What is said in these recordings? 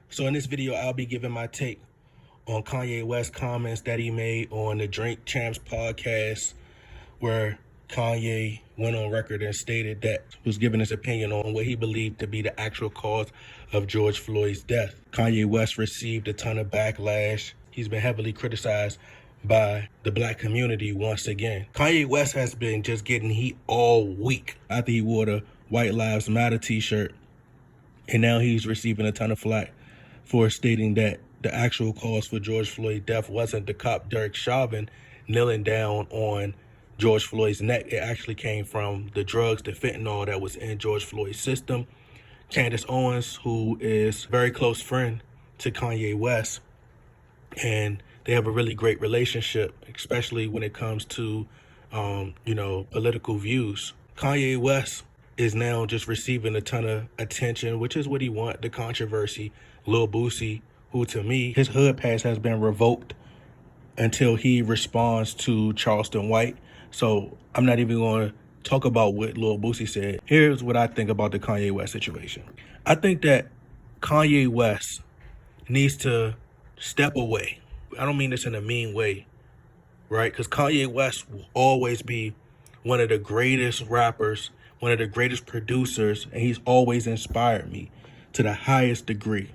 So in this video, I'll be giving my take on Kanye West comments that he made on the Drink Champs podcast, where Kanye went on record and stated that he was giving his opinion on what he believed to be the actual cause of George Floyd's death. Kanye West received a ton of backlash. He's been heavily criticized by the black community once again. Kanye West has been just getting heat all week after he wore the White Lives Matter t-shirt, and now he's receiving a ton of flack for stating that the actual cause for George Floyd's death wasn't the cop Derek Chauvin kneeling down on George Floyd's neck. It actually came from the drugs, the fentanyl that was in George Floyd's system. Candace Owens, who is a very close friend to Kanye West, and they have a really great relationship, especially when it comes to, political views. Kanye West is now just receiving a ton of attention, which is what he wants, the controversy. Lil Boosie, who to me, his hood pass has been revoked until he responds to Charleston White. So I'm not even going to talk about what Lil Boosie said. Here's what I think about the Kanye West situation. I think that Kanye West needs to step away. I don't mean this in a mean way, right? Because Kanye West will always be one of the greatest rappers, one of the greatest producers, and he's always inspired me to the highest degree.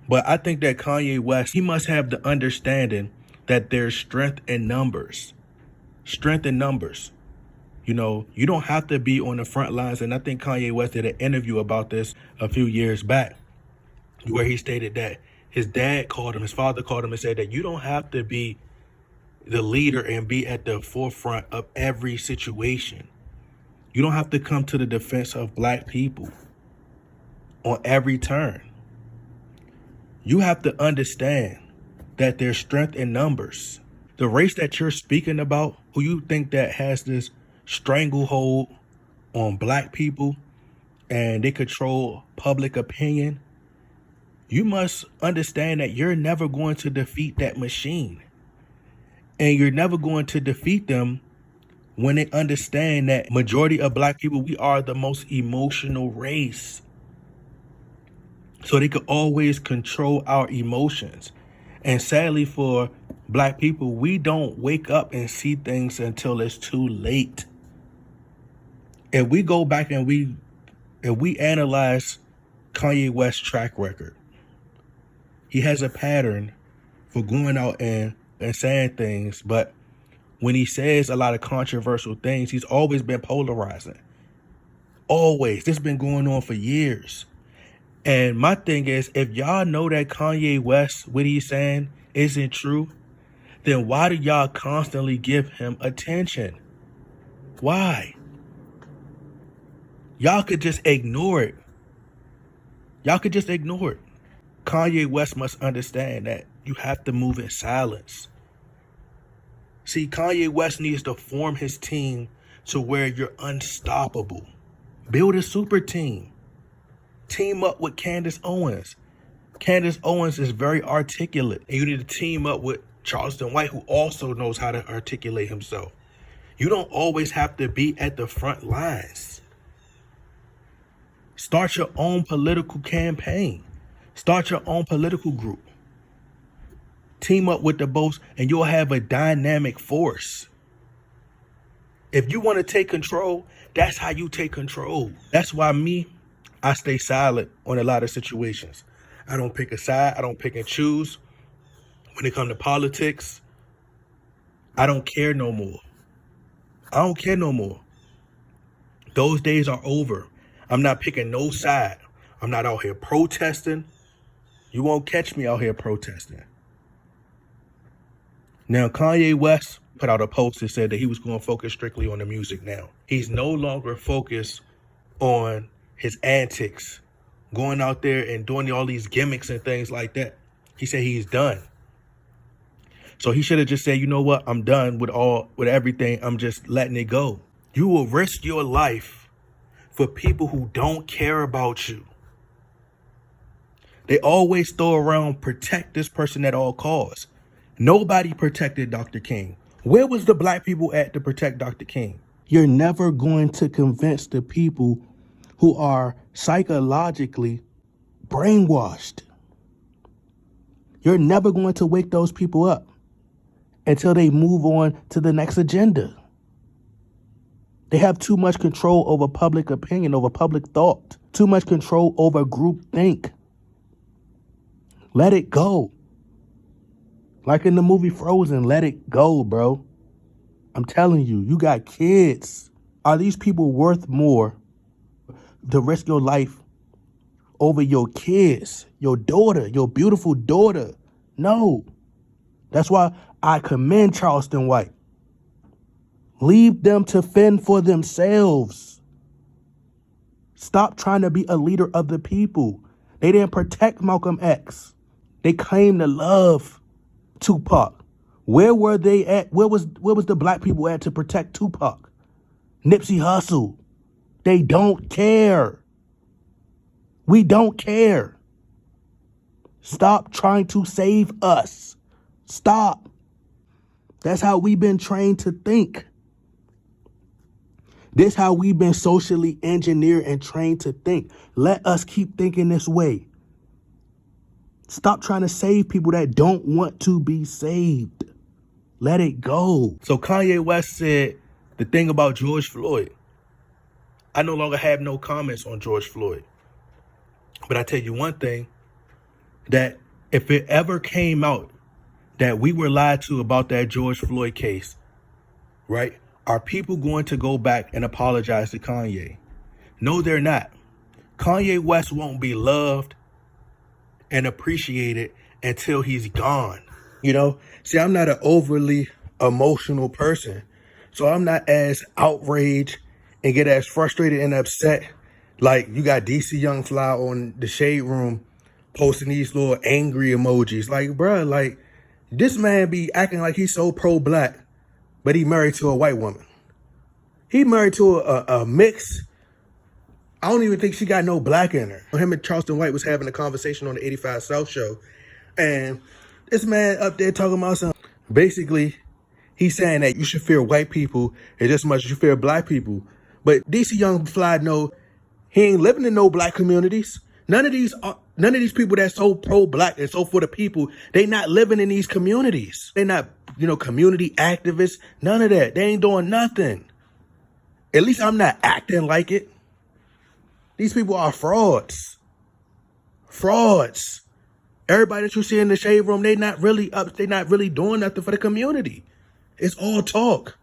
But I think that Kanye West, he must have the understanding that there's strength in numbers. Strength in numbers. You know, you don't have to be on the front lines. And I think Kanye West did an interview about this a few years back, where he stated that his father called him and said that you don't have to be the leader and be at the forefront of every situation. You don't have to come to the defense of black people on every turn. You have to understand that there's strength in numbers. The race that you're speaking about, who you think that has this stranglehold on black people and they control public opinion, you must understand that you're never going to defeat that machine. And you're never going to defeat them when they understand that majority of black people, we are the most emotional race. So they could always control our emotions. And sadly for black people, we don't wake up and see things until it's too late. If we go back and we analyze Kanye West's track record, he has a pattern for going out and saying things, but when he says a lot of controversial things, he's always been polarizing. Always. This has been going on for years. And my thing is, if y'all know that Kanye West, what he's saying isn't true, then why do y'all constantly give him attention? Why? Y'all could just ignore it. Y'all could just ignore it. Kanye West must understand that you have to move in silence. See, Kanye West needs to form his team to where you're unstoppable. Build a super team. Team up with Candace Owens. Candace Owens is very articulate. And you need to team up with Charleston White, who also knows how to articulate himself. You don't always have to be at the front lines. Start your own political campaign. Start your own political group. Team up with the both, and you'll have a dynamic force. If you want to take control, that's how you take control. That's why I stay silent on a lot of situations. I don't pick a side. I don't pick and choose. When it comes to politics, I don't care no more. I don't care no more. Those days are over. I'm not picking no side. I'm not out here protesting. You won't catch me out here protesting. Now, Kanye West put out a post that said that he was going to focus strictly on the music now. He's no longer focused on his antics, going out there and doing all these gimmicks and things like that. He said he's done. So he should have just said, you know what? I'm done with everything. I'm just letting it go. You will risk your life for people who don't care about you. They always throw around, protect this person at all costs. Nobody protected Dr. King. Where was the black people at to protect Dr. King? You're never going to convince the people who are psychologically brainwashed. You're never going to wake those people up until they move on to the next agenda. They have too much control over public opinion, over public thought, too much control over group think. Let it go. Like in the movie Frozen, let it go, bro. I'm telling you, you got kids. Are these people worth more to risk your life over your kids, your daughter, your beautiful daughter? No. That's why I commend Charleston White. Leave them to fend for themselves. Stop trying to be a leader of the people. They didn't protect Malcolm X. They claimed to love Tupac. Where were they at? Where was the black people at to protect Tupac? Nipsey Hussle. They don't care. We don't care. Stop trying to save us. Stop. That's how we've been trained to think. This how we've been socially engineered and trained to think. Let us keep thinking this way. Stop trying to save people that don't want to be saved. Let it go. So Kanye West said the thing about George Floyd. I no longer have no comments on George Floyd. But I tell you one thing, that if it ever came out that we were lied to about that George Floyd case, right? Are people going to go back and apologize to Kanye? No, they're not. Kanye West won't be loved and appreciated until he's gone. You know, see, I'm not an overly emotional person. So I'm not as outraged and get as frustrated and upset. Like you got DC Young Fly on the Shade Room posting these little angry emojis. Like, bruh, like this man be acting like he's so pro-black, but he married to a white woman. He married to a mix. I don't even think she got no black in her. Him and Charleston White was having a conversation on the 85 South show. And this man up there talking about something. Basically, he's saying that you should fear white people as much as you fear black people. But DC Young Fly know he ain't living in no black communities. None of these people that's so pro-black and so for the people, they not living in these communities. They not, community activists. None of that. They ain't doing nothing. At least I'm not acting like it. These people are frauds. Frauds. Everybody that you see in the Shade Room, they not really doing nothing for the community. It's all talk.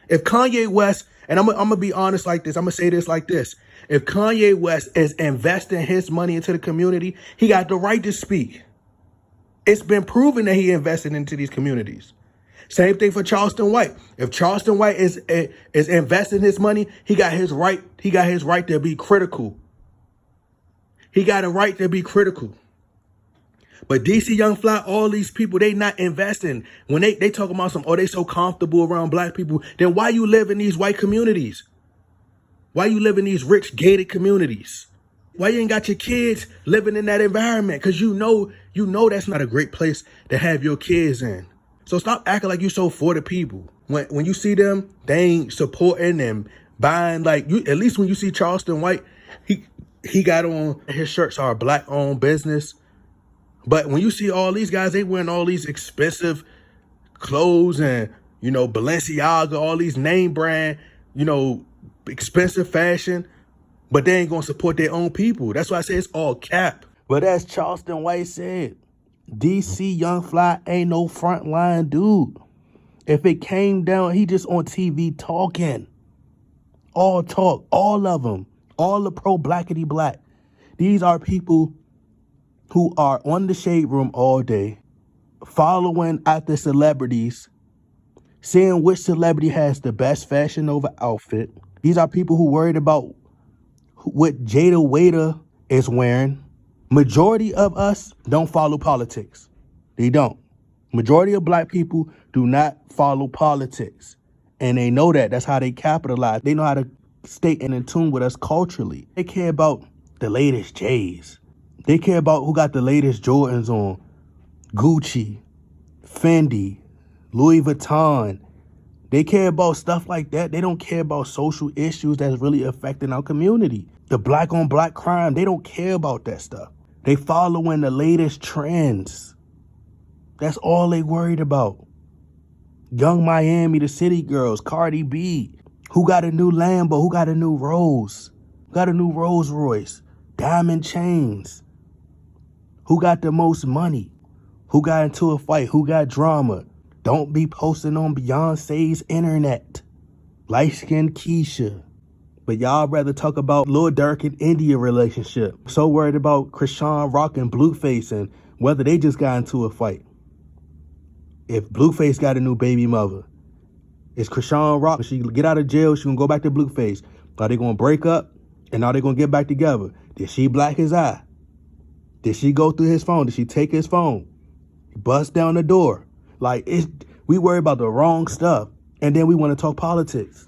If Kanye West, and I'm gonna be honest like this, I'm gonna say this like this. If Kanye West is investing his money into the community, he got the right to speak. It's been proven that he invested into these communities. Same thing for Charleston White. If Charleston White is investing his money, he got his right to be critical. He got a right to be critical. But DC Young Fly, all these people, they not investing. When they talk about they so comfortable around black people, then why you live in these white communities? Why you live in these rich gated communities? Why you ain't got your kids living in that environment? Because you know that's not a great place to have your kids in. So stop acting like you so for the people. When you see them, they ain't supporting them, buying at least when you see Charleston White, he got on his shirts are black owned business. But when you see all these guys, they wearing all these expensive clothes and, Balenciaga, all these name brand, expensive fashion, but they ain't going to support their own people. That's why I say it's all cap. But as Charleston White said, DC Young Fly ain't no frontline dude. If it came down, he just on TV talking. All talk, all of them, all the pro-blackity black. These are people who are on the Shade Room all day, following after celebrities, seeing which celebrity has the best Fashion Nova outfit. These are people who worried about what Jada Waiter is wearing. Majority of us don't follow politics. They don't. Majority of black people do not follow politics. And they know that. That's how they capitalize. They know how to stay in tune with us culturally. They care about the latest J's. They care about who got the latest Jordans on. Gucci, Fendi, Louis Vuitton. They care about stuff like that. They don't care about social issues that's really affecting our community. The black on black crime, they don't care about that stuff. They following the latest trends. That's all they worried about. Young Miami, the city girls, Cardi B. Who got a new Lambo? Who got a new Rolls? Who got a new Rolls Royce? Diamond chains. Who got the most money? Who got into a fight? Who got drama? Don't be posting on Beyonce's internet. Light-skinned Keisha. But y'all rather talk about Lil Durk and India relationship. So worried about Krishan Rock and Blueface and whether they just got into a fight. If Blueface got a new baby mother, is Krishan Rock, when she get out of jail, she gonna go back to Blueface. Are they gonna break up? And are they gonna get back together? Did she black his eye? Did she go through his phone? Did she take his phone? Bust down the door. Like, we worry about the wrong stuff. And then we want to talk politics.